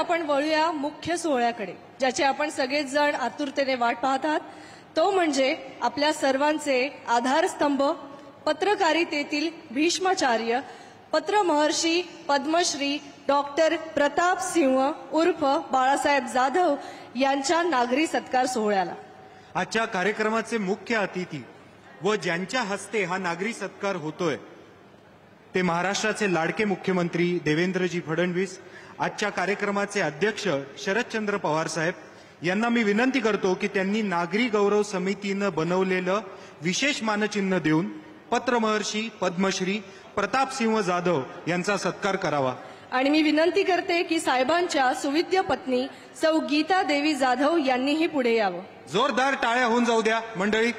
आपण वळूया मुख्य सोहळ्याकडे, ज्याची आपण सगळेच जण आतुरतेने वाट पाहत आहात। तो म्हणजे आपल्या सर्वांचे आधारस्तंभ, पत्रकारितेतील भीष्माचार्य, पत्रमहर्षी पद्मश्री डॉक्टर प्रताप सिंह उर्फ बाळासाहेब जाधव यांच्या नागरी सत्कार सोहळ्याला। आजच्या कार्यक्रमाचे मुख्य अतिथी व ज्यांच्या हस्ते हा नागरी सत्कार होतोय ते महाराष्ट्राचे लाडके मुख्यमंत्री देवेंद्रजी फडणवीस, आजच्या कार्यक्रमाचे अध्यक्ष शरदचंद्र पवार साहेब यांना मी विनंती करतो की त्यांनी नागरी गौरव समितीने बनवलेलं विशेष मानचिन्ह देऊन पत्रमहर्षी पद्मश्री प्रताप सिंह जाधव यांचा सत्कार करावा। आणि मी विनंती करते की साहेबांच्या सुविद्य पत्नी सौ गीता देवी जाधव यांनीही पुढे यावं। जोरदार टाळ्या होऊन जाऊ द्या मंडळी।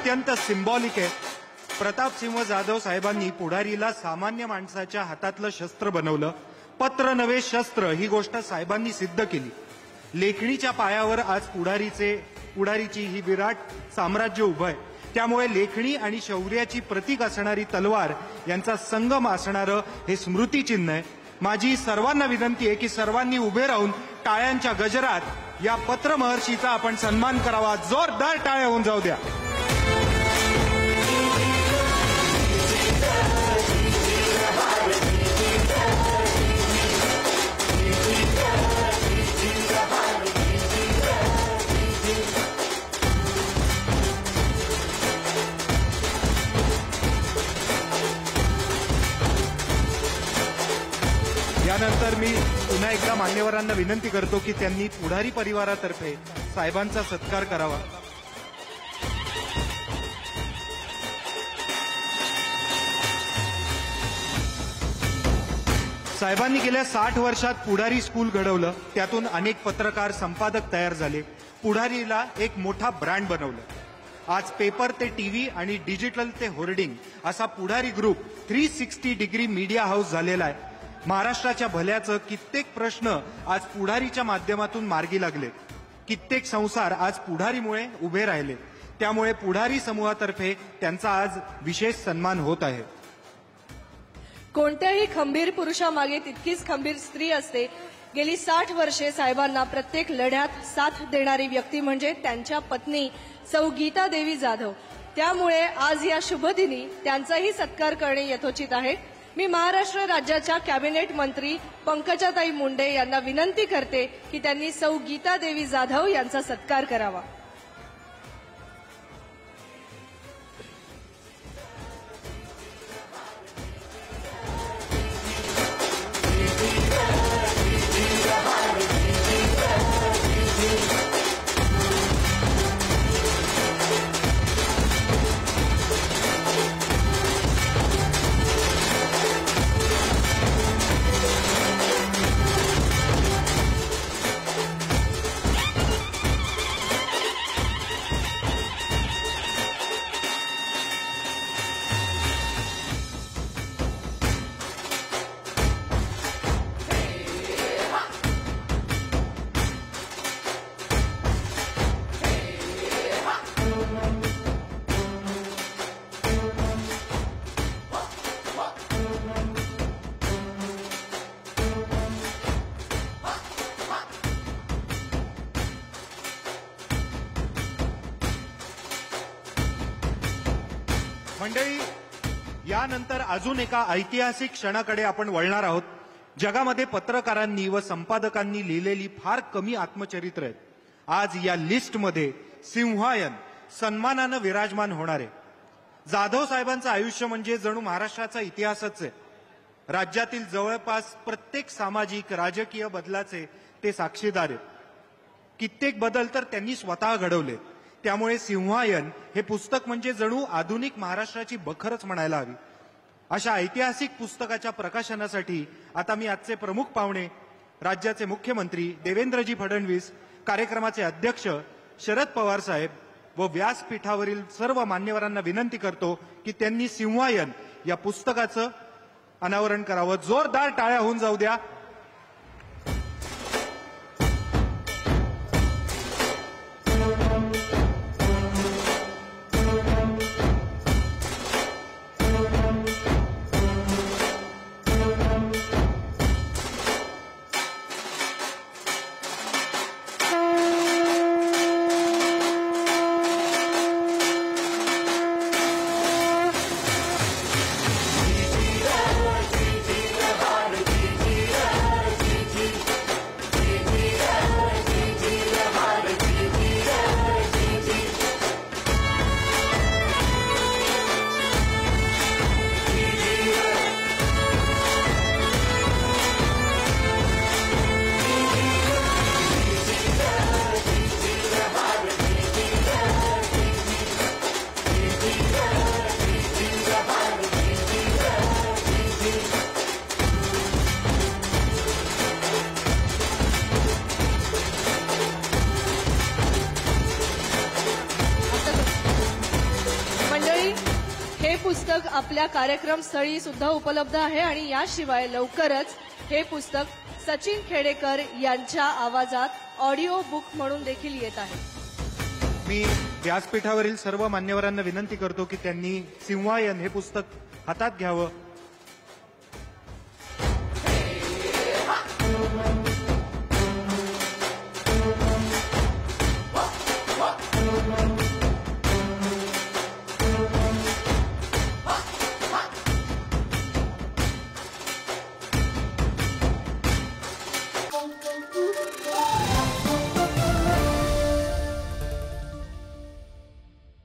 अत्यंत सिंबॉलिक आहे। प्रताप सिंह जाधव साहेबांनी पुढारीला सामान्य माणसाच्या हातातलं शस्त्र बनवलं। पत्र नवे शस्त्र ही गोष्ट साहेबांनी सिद्ध केली। लेखणीच्या पायावर आज पुढारीची ही विराट साम्राज्य उभं आहे। त्यामुळे लेखणी आणि शौर्याची प्रतीक असणारी तलवार यांचा संगम असणारं हे स्मृतिचिन्ह आहे। माझी सर्वांना विनंती आहे की सर्वांनी उभे राहून टाळ्यांच्या गजरात या पत्रमहर्षीचा आपण सन्मान करावा। जोरदार टाळ्या होऊन जाऊ द्या। यानंतर मी पुन्हा एकदा मान्यवरांना विनंती करतो की त्यांनी पुढारी परिवारातर्फे साहेबांचा सत्कार करावा। साहेबांनी गेल्या 60 वर्षात पुढारी स्कूल घडवलं। त्यातून अनेक पत्रकार संपादक तयार झाले। पुढारीला एक मोठा ब्रँड बनवलं। आज पेपर ते टीव्ही आणि डिजिटल ते होर्डिंग असा पुढारी ग्रुप 360 डिग्री मीडिया हाऊस झालेला आहे। महाराष्ट्राच्या भल्याचं कित्येक प्रश्न आज पुढारीच्या माध्यमातून मार्गी लागले। कित्येक संसार आज पुढारीमुळे उभे राहिले। त्यामुळे पुढारी समूहातर्फे त्यांचा आज विशेष सन्मान होत आहे। कोणत्याही खंबीर पुरुषामागे तितकीच खंबीर स्त्री असते। गेली 60 वर्षे साहेबांना प्रत्येक लढ्यात साथ देणारी व्यक्ती म्हणजे त्यांच्या पत्नी सौ गीता देवी जाधव। त्यामुळे आज या शुभदिनी त्यांचाही सत्कार करणे यथोचित आहे। मी महाराष्ट्र राज्याच्या कॅबिनेट मंत्री पंकजाताई मुंडे यांना विनंती करते की त्यांनी सौ गीता देवी जाधव यांचा सत्कार करावा। मंडळी, यानंतर अजून एका ऐतिहासिक क्षणाकडे आपण वळणार आहोत। जगामध्ये पत्रकारांनी व संपादकांनी लिहिलेली फार कमी आत्मचरित्र आहेत। आज या लिस्टमध्ये सिंहायन सन्मानानं विराजमान होणार आहे. जाधव साहेबांचं आयुष्य म्हणजे जणू महाराष्ट्राचा इतिहासच आहे. राज्यातील जवळपास प्रत्येक सामाजिक राजकीय बदलाचे ते साक्षीदार आहेत. कित्येक बदल तर त्यांनी स्वतः घडवले. त्यामुळे सिंहायन हे पुस्तक म्हणजे जणू आधुनिक महाराष्ट्राची बखरच म्हणायला हवी. अशा ऐतिहासिक पुस्तकाच्या प्रकाशनासाठी आता मी आजचे प्रमुख पाहुणे राज्याचे मुख्यमंत्री देवेंद्रजी फडणवीस, कार्यक्रमाचे अध्यक्ष शरद पवार साहेब व व्यासपीठावरील सर्व मान्यवरांना विनंती करतो की त्यांनी सिंहायन या पुस्तकाचं अनावरण करावं. जोरदार टाळ्या होऊन जाऊ द्या. हे पुस्तक आपल्या कार्यक्रमस्थळी सुद्धा उपलब्ध आहे आणि याशिवाय लवकरच हे पुस्तक सचिन खेडेकर यांच्या आवाजात ऑडिओ बुक म्हणून देखील येत आहे. मी व्यासपीठावरील सर्व मान्यवरांना विनंती करतो की त्यांनी सिंहायन हे पुस्तक हातात घ्यावं